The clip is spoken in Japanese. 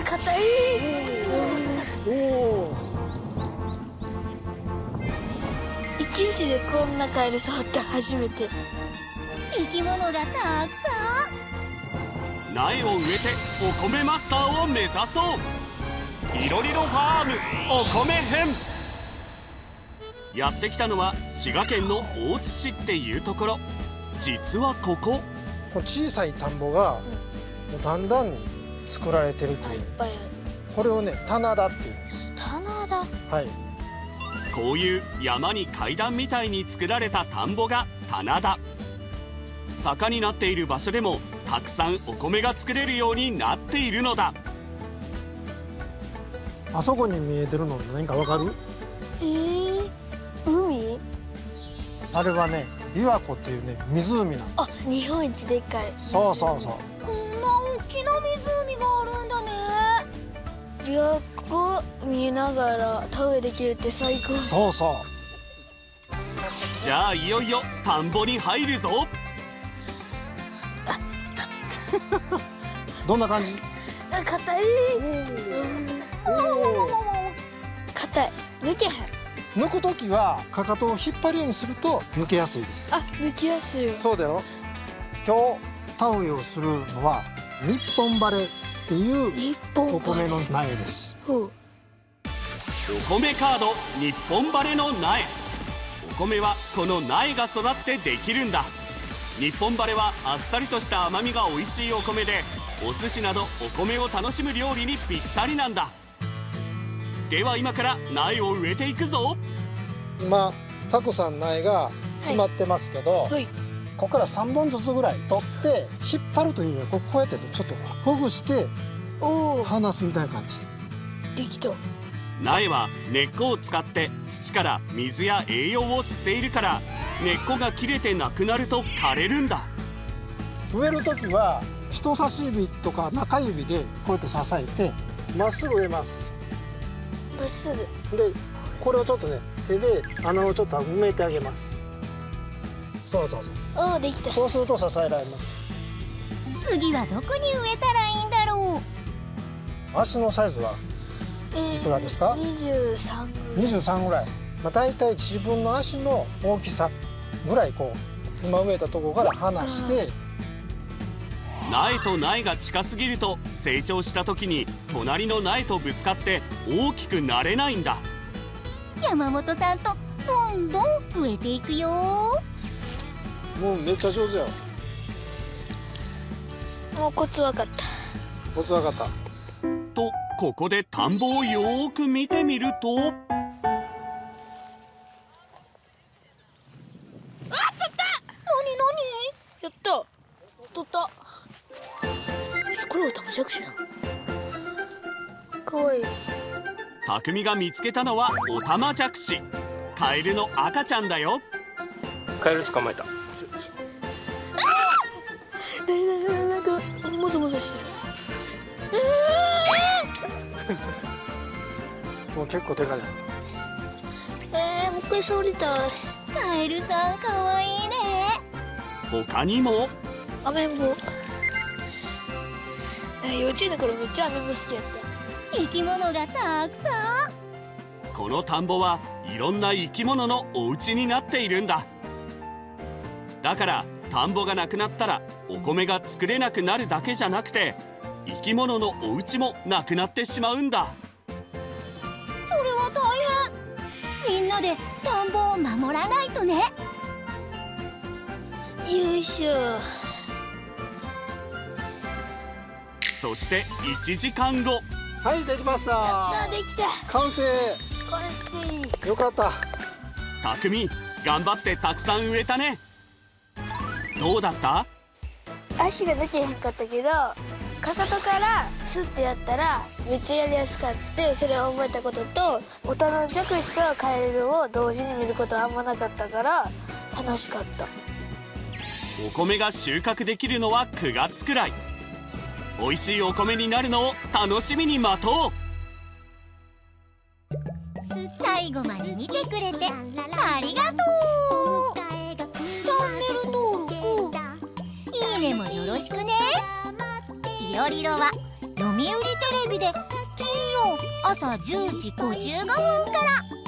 硬い。おお。一日でこんなカエル触った初めて。生き物がたくさん。苗を植えてお米マスターを目指そう。いろりろファームお米編。やってきたのは滋賀県の大津市っていうところ。実はここ小さい田んぼがだんだん作られてるっていう、いっぱいある。これをね棚田っていうんです。棚田。はい。こういう山に階段みたいに作られた田んぼが棚田。坂になっている場所でもたくさんお米が作れるようになっているのだ。あそこに見えてるの何かわかる？海？あれはね琵琶湖っていうね湖なんあ、です。日本一でっかい。そうそうそう。こんな大きな湖があるんだね。琵琶湖見えながら田植えできるって最高。そうそう。じゃあいよいよ田んぼに入るぞ。どんな感じ？あ、硬い。硬い。抜けへん。抜くときはかかとを引っ張るようにすると抜けやすいです。あ、抜きやすいよ。そうだよ。今日田植えをするのは日本バレっていう日本お米の苗です。ほう。お米カード日本バレの苗。お米はこの苗が育ってできるんだ。日本バレはあっさりとした甘みが美味しいお米で、お寿司などお米を楽しむ料理にぴったりなんだ。では今から苗を植えていくぞ。今たくさん苗が詰まってますけど、はい。ここから3本ずつぐらい取って引っ張るというよりこうやってちょっとほぐしておお、離すみたいな感じ。できた。苗は根っこを使って土から水や栄養を吸っているから、根っこが切れてなくなると枯れるんだ。植える時は人差し指とか中指でこうやって支えてまっすぐ植えます。まっすぐ。でこれをちょっとね手で穴をちょっと埋めてあげます。そうそうそう。ああ、できた。そうすると支えられます。次はどこに植えたらいいんだろう。足のサイズはいくらですか23ぐらい。23ぐらい。だいたい自分の足の大きさぐらいこう今植えたところから離して苗と苗が近すぎると成長した時に隣の苗とぶつかって大きくなれないんだ。山本さんとどんどん植えていくよ。もうめっちゃ上手や。もうコツわかった。コツわかった。とここで田んぼをよーく見てみると、やった。取った。これおたまじゃくしな。かわいい。匠が見つけたのはオタマジャクシ。カエルの赤ちゃんだよ。カエル捕まえた。なんかもそもそしてる。もう結構でかい。もう一回触りたい。カエルさんかわいいね。他にもアメンボ。幼稚園の頃めっちゃアメンボ好きやった。生き物がたくさん。この田んぼはいろんな生き物のお家になっているんだ。だから田んぼがなくなったらお米が作れなくなるだけじゃなくて、生き物のお家もなくなってしまうんだ。それは大変。みんなで田んぼを守らないとね。よいしょ。そして1時間後。はいできました。できた。完成。完成。よかった。匠頑張ってたくさん植えたね。どうだった？足が抜けへんかったけど、かかとからスッてやったらめっちゃやりやすかって、それを覚えたことと、オタマジャクシとカエルを同時に見ることはあんまなかったから楽しかった。お米が収穫できるのは9月くらい。美味しいお米になるのを楽しみに待とう。最後まで見てくれてありがとう。チャンネル登録、いいねもよろしくね。いろりろは読売テレビで金曜朝10時55分から。